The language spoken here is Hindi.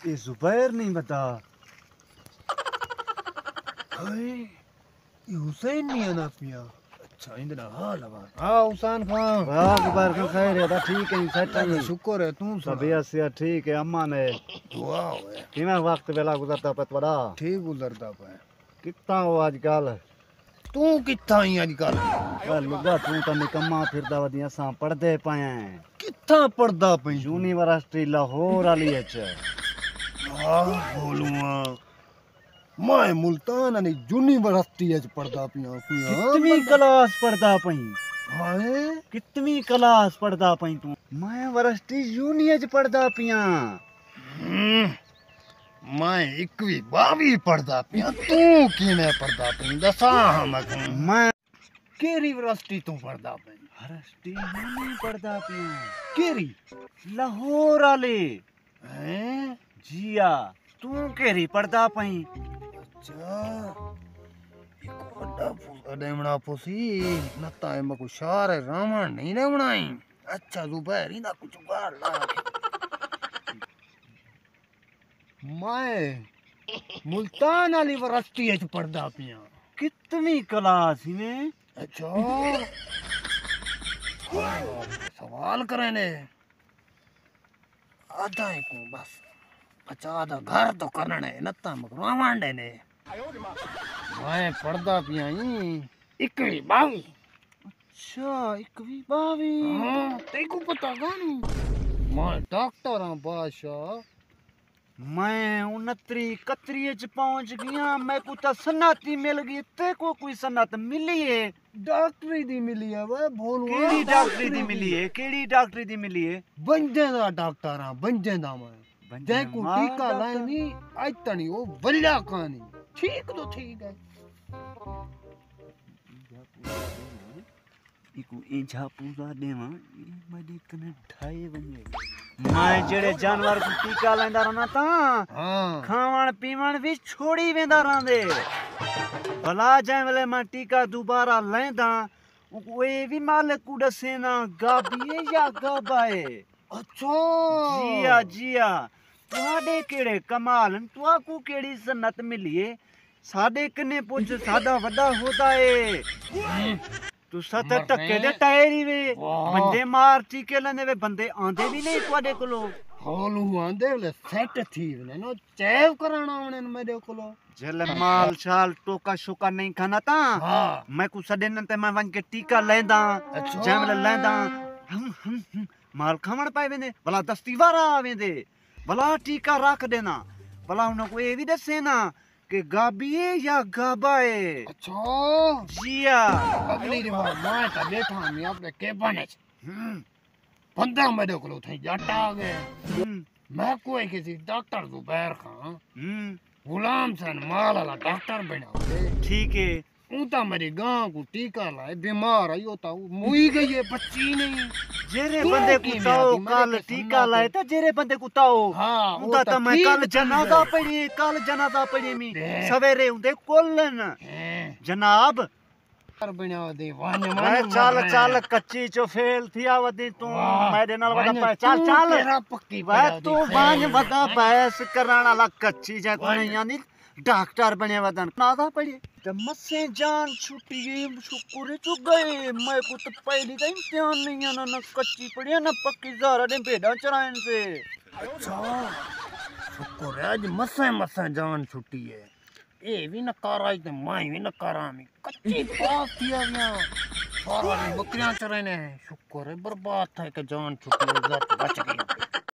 ये जुबैर नहीं बता। हाय ये हुसैन नहीं है ना पिया। अच्छा इंदना हाल है हाँ हुसैन खान। वाह जुबैर खान खैर है ठीक है सेट है। शुक्र है तू तबीयत से ठीक है अम्मा ने दुआ है किमें वक्त वेला गुजरता पे बड़ा ठीक गुजरता पे। कितना हो आजकल तू कित्था ही आजकल लुगा तू तो निकम्मा फिरदा वदी असां पढ़दे पाए हैं। कित्था पढ़दा पई यूनिवर्सिटी लाहौर वाली है बोलूंगा मैं मुल्तान ने यूनिवर्सिटी च पढ़दा पिया कितनी क्लास पढ़दा पई हाय कितनी क्लास पढ़दा पई तू मैं यूनिवर्सिटी यूनी च पढ़दा पिया मैं 21 22 पढ़दा पिया तू किने पढ़दा पई दसा हम मैं केरी यूनिवर्सिटी तू पढ़दा पई यूनिवर्सिटी यूनी पढ़दा पिया केरी लाहौर वाले हैं जिया तू केरी पढ़दा पई अच्छा एक बड़ा फुल देवना पोसी नता है मको शार रावण नहीं रेवणाई अच्छा जुबैर इंदा कुछ बार ला मैं मुल्तान वाली यूनिवर्सिटी च पढ़दा पिया कितनी क्लास में अच्छा सवाल करे ने आधा ही को बस अच्छा आधा घर तो करना है नता मको रावण ने मैं पढ़दा पिया ही 21 22 अच्छा 21 22 हाँ तेको पता गानी मैं डॉक्टर हां बादशाह मैं 29 31 च पहुंच गया मैं को तो सन्नाती मिल गई ते को कोई सन्नात मिली है डॉक्टरी दी मिली है वे बोलू केड़ी डॉक्टरी दी मिली है केड़ी डॉक्टरी दी मिली है बंदे दा डॉक्टर हां बंदे दा मैं जै को टीका लानी आज तनी ओ वल्ला कहानी ठीक तो ठीक है इको इंझा पूरा देवा मडी कने ढाई वने मैं जेड़े जानवर को टीका लेंदा रहना ता हां खावण पीवण भी छोड़ी वेंदा रहंदे भला जै वेले मैं टीका दोबारा लेंदा ओए भी मालिक को दसेना गाबिए या गाबाए अच्छा जिया तुहाडे केड़े कमाल तुआ को केड़ी सन्नत मिली है साडे कने पुछ साडा वड्डा होता है तू सत टक्के दे टायरी वे बंदे मार टीके लेने वे बंदे आंदे भी नहीं तुहाडे कोलो होलू आंदे ले सेट थी ने नो चेव कराना उन्हें मेरे कोलो जल माल शाल टोका शोका नहीं खाना ता हां मैं को सडे न ते मैं वन के टीका लेंदा अच्छा जैमल लेंदा हम माल खावण पाए वेंदे भला दस्ती वारा आवेंदे भला टीका रख देना भला उनको ये भी दसे ना कि गाबिए या गाबाए अच्छा जिया अगली बार मैं तो बैठा मैं अपने केबन च 15 मेरे को थे जट आ गए मैं कोई किसी डॉक्टर जुबैर खां गुलाम सन माल वाला डॉक्टर बना ठीक है ऊता मेरी गांव को टीका लाए बीमार आई होता मुई गई है बच्ची नहीं जेरे बंदे को ताओ कल टीका लाए तो जेरे बंदे को ताओ हां उदा तो मैं कल जनाजा पड़ी मी सवेरे उदे कोलन जनाब बना दे वान मैं चल कच्ची चो फेल थिया वदी तू मेरे नाल वदा पै चल तेरा पक्की वे तू वान वदा बहस कराना ला कच्ची जा कोने यानी डॉक्टर बने वदन नादा पड़ी जब मसे जान छुट्टी शुक्र चु गए मैं को तो पहली का इम्तिहान नहीं है ना कच्ची पड़ी है ना पक्की ज़रा ने भेड़ा चराइन से अच्छा शुक्र है आज मसे जान छुट्टी है ए भी न कराई ते मैं भी न करामी कच्ची पास थिया गया सारा दिन बकरियां चराने शुक्र है बर्बाद था कि जान छुट्टी बच गई